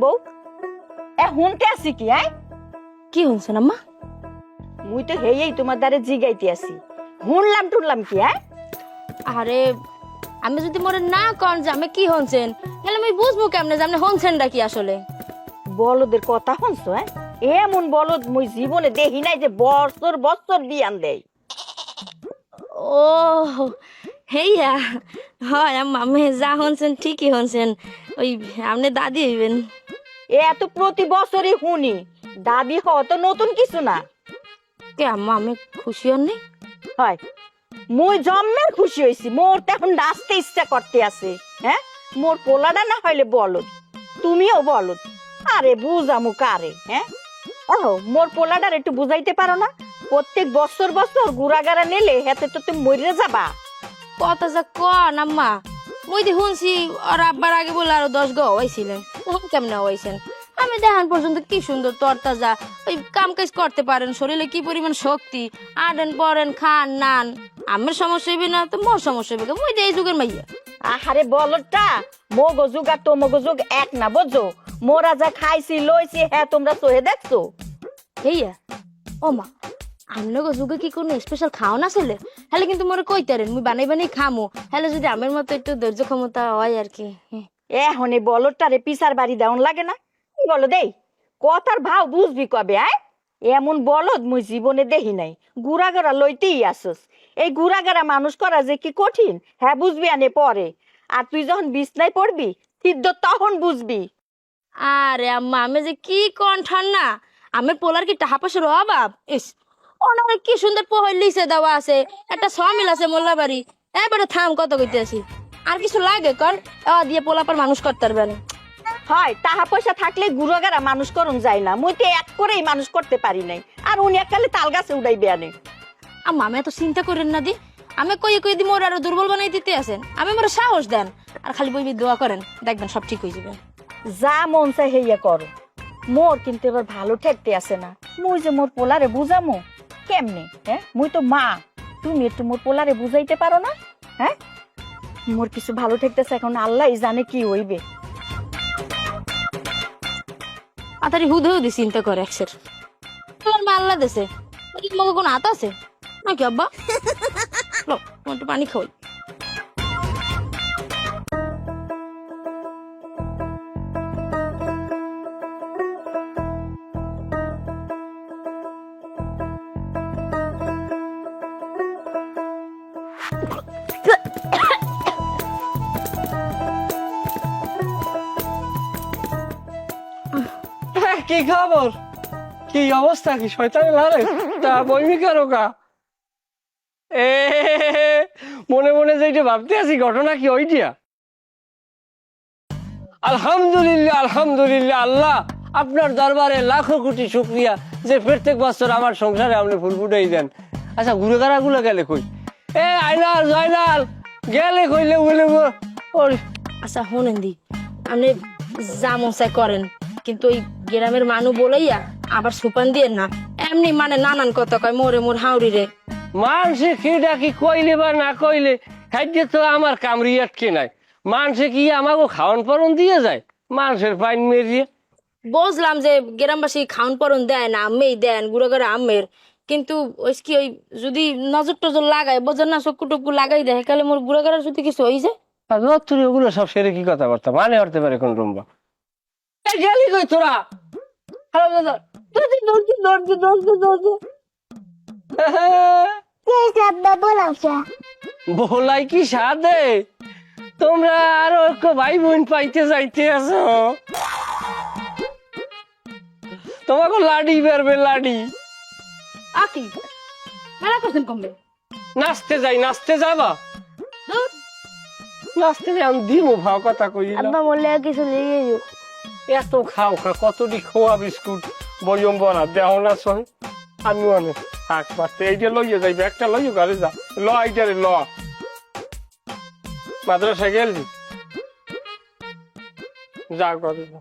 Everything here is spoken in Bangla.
বউ হুনতে আছি কি কি হনছেন আম্মা? মুই তো হেই তোমার দ্বারে জিগাইতে আছি, হুনলাম টুনলাম কি আরে আমি যদি মরে না কন যে আমি কি হনছেন, তাহলে আমি বুঝবো কেমনে যে আপনি হনছেনটা কি আসলে? বলদের কথা শুনছো? এমন বলদ মুই জীবনে দেখি নাই যে বছর বছর বিয়ান দেয়। ও হেইয়া, হয় আম্মা, আমি যা হনছেন ঠিকই হনছেন। ওই আপনি দাদি হইবেন। এত প্রতি বছরই শুনি, দাদি হওয়া তো নতুন কিছু না। কে আম্মা, আমি খুশি হননি? হয় মুই জন্মের খুশি হয়েছি, মোর তো এখন নাচতে ইচ্ছা করতে আছে। মোর পোলাটা না হইলে বলদ, তুমিও বলদ। আরে বুঝামু কারে? মোর পোলাটার একটু বুঝাইতে পারো না? প্রত্যেক বছর বছর গুড়াগাড়া নিলে হাতে তো তুমি মরে যাবা। কথা যা কন আম্মা, মুই দি শুনছি আর আব্বার আগে বলে আরো 10 গো হইছিলেন। তখন কেমনে হইছেন? আমি দেখান পর্যন্ত কি সুন্দর তরতাজা, ওই কাম কাজ করতে পারেন, শরীরে কি পরিমাণ শক্তি, আডেন পরেন খান নান। আমার সমস্যা হইবে না তো মোর সমস্যা হইবে? মুই এই যুগের মাইয়া। আহারে বলদটা, মগো যুগ আর তোমগো যুগ এক না, বুঝছো? মোরা যা খাইছি লইছি হ্যাঁ তোমরা চোহে দেখছো। হেইয়া ও মা, আমনগো যুগে কি কোনো স্পেশাল খাওয়া না ছেলে? হলে কিন্তু মোরে কইতারেন, মুই বানাই বানাই খামো। হলে যদি আমার মতো একটু ধৈর্য ক্ষমতা হয় আর কি। এখন এই বলদটারে পিসার বাড়ি দেওয়ান লাগে না? বলো দেই কথার ভাও বুঝবি কবে? এমন বলদ মুই জীবনে দেখি নাই। গুড়াগাড়া লইতেই আসস। এই গুড়াগাড়া মানুষ করা যে কি কঠিন হ্যাঁ বুঝবি আনে পরে। আর তুই যখন বিছনায় পড়বি সিদ্ধ তখন বুঝবি। আরে আম্মা, আমি যে কি কণ্ঠান না, আমার পোলার কি টাকা পয়সার অভাব? ইস, ওনারে কি সুন্দর পোহর লিসে দেওয়া আছে, একটা সমিল আছে মোল্লাবাড়ি। এবারে থাম, কত কইতে আছি। আর কিছু লাগে কর, দিয়ে পোলাপার মানুষ করতে পারবেন। হয় টাকা পয়সা থাকলে গুড়াগাড়া মানুষ করুন যায় না, মুই তো এক করেই মানুষ করতে পারি নাই। আর উনি এককালে তাল গাছে উড়াইবে আনে। আম্মা আমি এত চিন্তা করেন না দি, আমি কই কই দি মোর আরো দুর্বল বানাই দিতে আছেন। আমি মোর সাহস দেন আর খালি বই দোয়া করেন, দেখবেন সব ঠিক হয়ে যাবে। যা মন চাই হেইয়া করো। মোর কিন্তু এবার ভালো ঠেকতে আসে না। মুই যে মোর পোলারে বুঝামো কেমনে? মুই তো মা, তুমি একটু মোর পোলারে বুঝাইতে পারো না? মোর কিছু ভালো ঠেকতেছে এখন, আল্লাহ জানে কি হইবে। আতারি হুদে হুদি চিন্তা করে একসের। তোমার মা আল্লাহ দেশে মগে কোনো হাত আছে নাকি আব্বা? লো, একটু পানি খাওয়াই। কি খবর? কি অবস্থা? কি শয়তানি লারে তা বইমি কারো কা? এ মনে মনে যেটা ভাবতে আছি ঘটনা কি ওইটা? আলহামদুলিল্লাহ আলহামদুলিল্লাহ, আল্লাহ আপনার দরবারে লাখো কোটি শুকরিয়া যে প্রত্যেক বছর আমার সংসারে আপনি ফুল ফুটাই দেন। আচ্ছা ঘুরে গাড়া গুলো গেলে কই? এ আইনাল জয়নাল গেলে কইলে বলে আচ্ছা শোনেন দি, আপনি যা মশাই করেন, কিন্তু ওই গ্রামের মানুষ বলেইয়া আবার সুপান দিয়ে না। এমনি মানে নানান কথা কয় মোরে মোর হাউরি রে। মানুষে কিটা কি কইলে বা না কইলে খাদ্য তো আমার কামড়ি আটকে নাই। মানুষে কি আমাকে খাওয়ান পরন দিয়ে যায় মানুষের পাইন মেরিয়ে? বুঝলাম যে গ্রামবাসী খাউন পরন দেয় না, আম্মেই দেন গুড়ো করে আম্মের। কিন্তু ওই কি ওই যদি নজর টজর লাগায়, বোঝেন না, চক্ষু টুকু লাগাই দেয়, তাহলে মোর গুড়ো করার যদি কিছু হয়ে যায়। তুই ওগুলো সব সেরে কি কথাবার্তা মানে হতে পারে কোন রুম্বা? গেলি কই তোরা? হ্যালো দাদা, বলাই কি সাদে? তোমরা আরো ভাই বোন পাইতে যাইতে আছো? তোমাকে লাডি বেরবে লাডি। আকি মেলা করছেন কমবে। নাচতে যাবা? নাচতে যাই আমি দিব ভাও কথা কইলা। আব্বা বললে কিছু নিয়ে যাও। এত খাও কতটি খোয়া বিস্কুট বয়ম বনা দেহ না সহ আমি অনেক থাক পারতে এইটা লইয়া যাইবে, একটা লইয়া ঘরে যা ল এইটারে ল। মাদ্রাসা গেলি যা ঘরে যা।